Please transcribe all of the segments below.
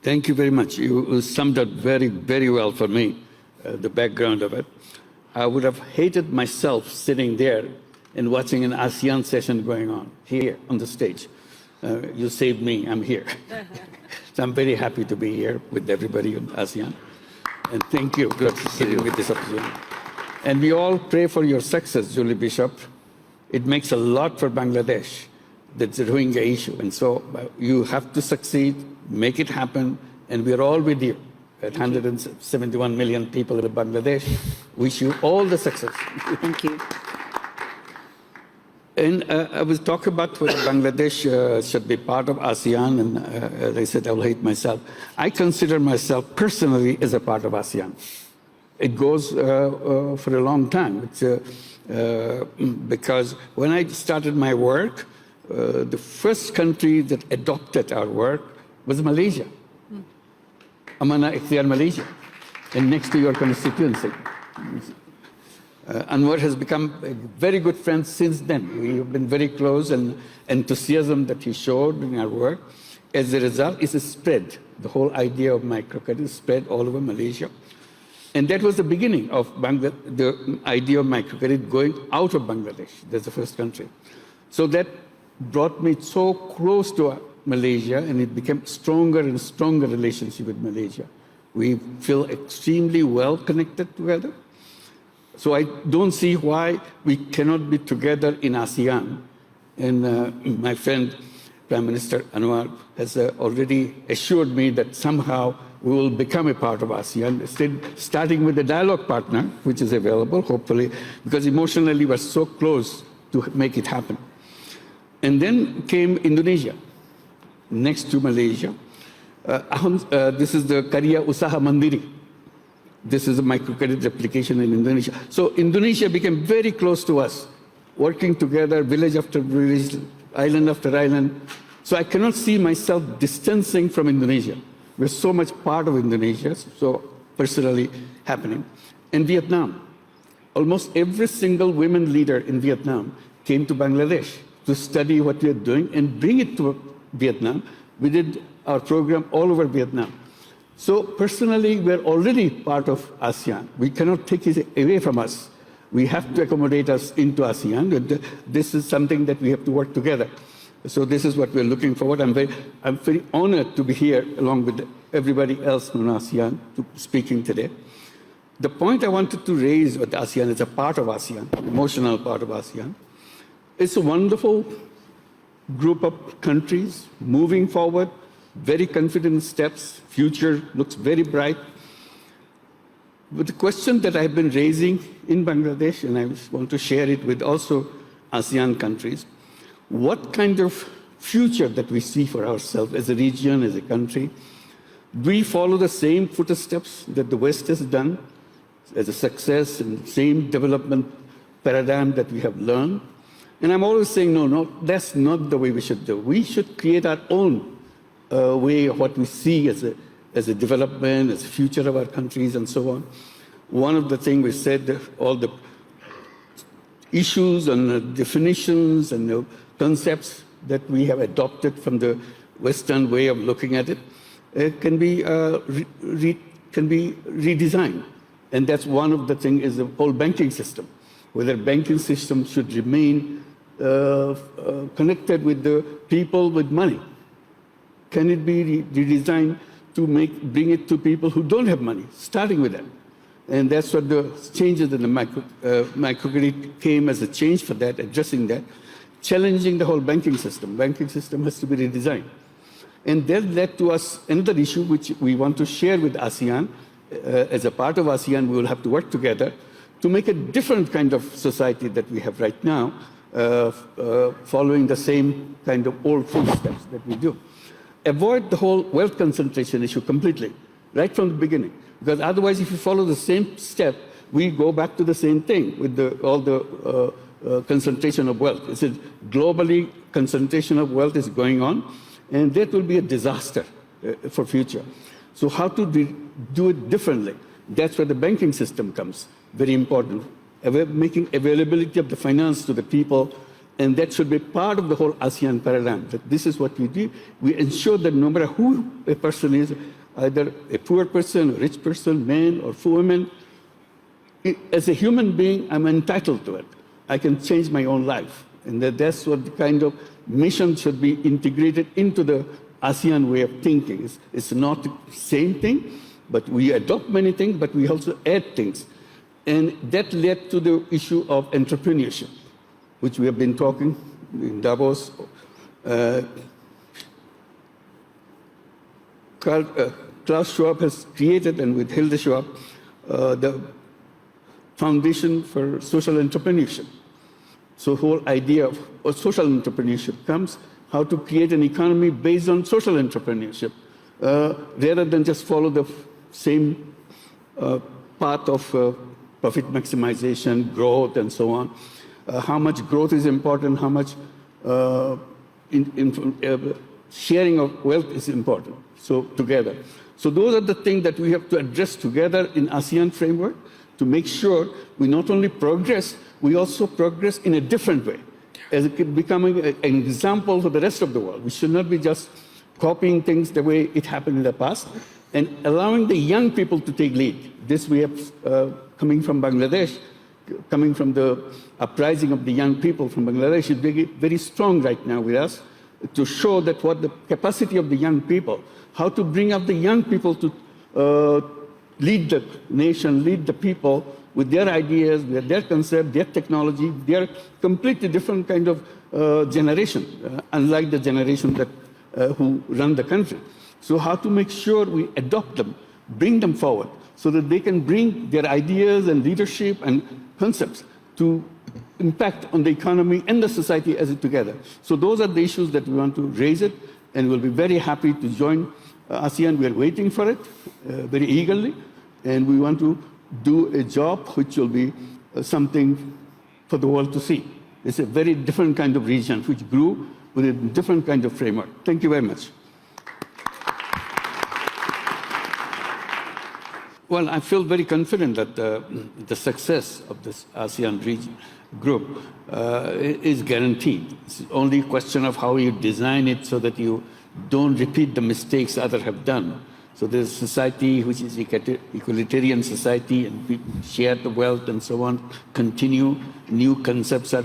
Thank you very much. You summed up very, very well for me, the background of it. I would have hated myself sitting there and watching an ASEAN session going on here on the stage. You saved me, I'm here. So I'm very happy to be here with everybody in ASEAN. And thank you for giving me this opportunity. And we all pray for your success, Julie Bishop. It makes a lot for Bangladesh, that's the Rohingya issue. And so you have to succeed, make it happen, and we're all with you. At 171 million people in Bangladesh, wish you all the success. Thank you. And I was talking about whether Bangladesh should be part of ASEAN, and as I said, I will hate myself. I consider myself personally as a part of ASEAN. It goes for a long time. Because when I started my work, the first country that adopted our work was Malaysia. Amana Ikhtiar, Malaysia, and next to your constituency. Anwar has become a very good friend since then. We have been very close, and enthusiasm that he showed in our work, as a result, is a spread. The whole idea of microcredit spread all over Malaysia. And that was the beginning of the idea of microcredit going out of Bangladesh. That's the first country. So that brought me so close to Malaysia, and it became stronger and stronger relationship with Malaysia. We feel extremely well connected together. So I don't see why we cannot be together in ASEAN. And my friend, Prime Minister Anwar, has already assured me that somehow we will become a part of ASEAN, starting with the dialogue partner, which is available, hopefully, because emotionally we're so close to make it happen. And then came Indonesia, next to Malaysia. This is the Karya Usaha Mandiri. This is a microcredit application in Indonesia. So Indonesia became very close to us, working together, village after village, island after island. So I cannot see myself distancing from Indonesia. We're so much part of Indonesia, so personally happening. In Vietnam, almost every single women leader in Vietnam came to Bangladesh to study what we are doing and bring it to Vietnam. We did our program all over Vietnam. So personally, we're already part of ASEAN. We cannot take it away from us. We have to accommodate us into ASEAN. This is something that we have to work together. So this is what we're looking forward. I'm very honored to be here along with everybody else from ASEAN speaking today. The point I wanted to raise with ASEAN is a part of ASEAN, emotional part of ASEAN. It's a wonderful group of countries moving forward, very confident steps, future looks very bright. But the question that I've been raising in Bangladesh, and I want to share it with also ASEAN countries, what kind of future that we see for ourselves as a region, as a country? Do we follow the same footsteps that the West has done as a success and same development paradigm that we have learned? And I'm always saying, no, that's not the way we should do. We should create our own way of what we see as a development, as a future of our countries, and so on. One of the things we said, all the issues and definitions and the concepts that we have adopted from the Western way of looking at it, can be redesigned. And that's one of the things is the whole banking system, whether banking system should remain connected with the people with money. Can it be redesigned to bring it to people who don't have money, starting with that? And that's what the changes in the microcredit came as a change for that, addressing that, challenging the whole banking system. Banking system has to be redesigned. And that led to us another issue which we want to share with ASEAN. As a part of ASEAN, we will have to work together to make a different kind of society that we have right now, following the same kind of old footsteps that we do. Avoid the whole wealth concentration issue completely, right from the beginning. Because otherwise, if you follow the same step, we go back to the same thing with all the concentration of wealth. It's globally, concentration of wealth is going on, and that will be a disaster for future. So how to do it differently? That's where the banking system comes, very important. Making availability of the finance to the people And that should be part of the whole ASEAN paradigm, that this is what we do. We ensure that no matter who a person is, either a poor person, a rich person, man or woman, as a human being, I'm entitled to it. I can change my own life. And that's what the kind of mission should be integrated into the ASEAN way of thinking. It's not the same thing, but we adopt many things, but we also add things. And that led to the issue of entrepreneurship, which we have been talking in Davos. Klaus Schwab has created, and with Hilde Schwab, the Foundation for Social Entrepreneurship. So the whole idea of social entrepreneurship comes how to create an economy based on social entrepreneurship, rather than just follow the same path of profit maximization, growth, and so on. How much growth is important, how much sharing of wealth is important, so together. So those are the things that we have to address together in ASEAN framework to make sure we not only progress, we also progress in a different way, as becoming an example for the rest of the world. We should not be just copying things the way it happened in the past, and allowing the young people to take lead. This we have coming from Bangladesh, coming from the uprising of the young people from Bangladesh is very, very strong right now with us, to show that what the capacity of the young people, how to bring up the young people to lead the nation, lead the people with their ideas, with their concept, their technology. They are completely different kind of generation, unlike the generation that who run the country. So how to make sure we adopt them, bring them forward, so that they can bring their ideas and leadership and concepts to impact on the economy and the society as it together. So those are the issues that we want to raise it, and we'll be very happy to join ASEAN. We are waiting for it very eagerly, and we want to do a job which will be something for the world to see. It's a very different kind of region which grew with a different kind of framework. Thank you very much. Well, I feel very confident that the success of this ASEAN region group is guaranteed. It's only a question of how you design it so that you don't repeat the mistakes others have done. So there's a society which is equalitarian society, and we share the wealth and so on, continue, new concepts are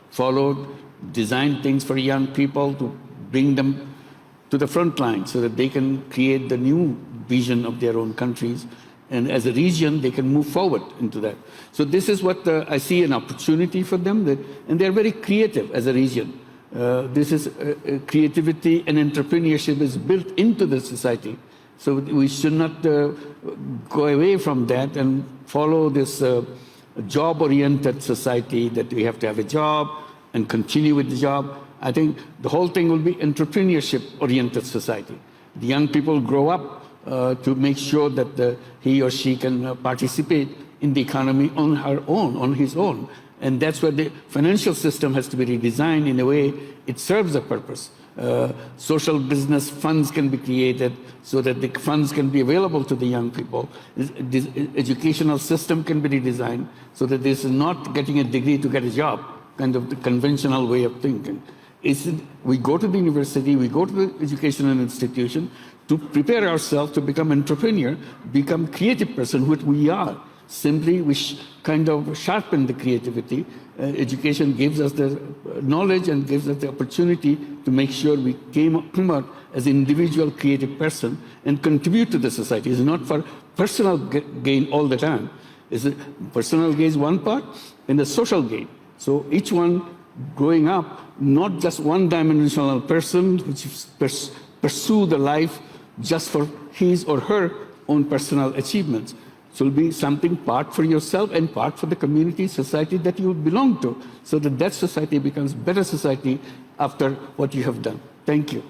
followed, design things for young people to bring them to the front line so that they can create the new vision of their own countries. And as a region, they can move forward into that. So this is what I see an opportunity for them, and they're very creative as a region. This is creativity and entrepreneurship is built into the society. So we should not go away from that and follow this job-oriented society that we have to have a job and continue with the job. I think the whole thing will be entrepreneurship-oriented society. The young people grow up to make sure that he or she can participate in the economy on her own, on his own. And that's where the financial system has to be redesigned in a way it serves a purpose. Social business funds can be created so that the funds can be available to the young people. This educational system can be redesigned so that this is not getting a degree to get a job, kind of the conventional way of thinking. We go to the university, we go to the educational institution to prepare ourselves to become entrepreneur, become creative person, which we are. Simply, we kind of sharpen the creativity. Education gives us the knowledge and gives us the opportunity to make sure we come out as an individual creative person and contribute to the society. It's not for personal gain all the time. Personal gain is one part, and the social gain. So each one growing up, not just one-dimensional person which pursue the life just for his or her own personal achievements. So it'll be something part for yourself and part for the community, society that you belong to, so that that society becomes better society after what you have done. Thank you.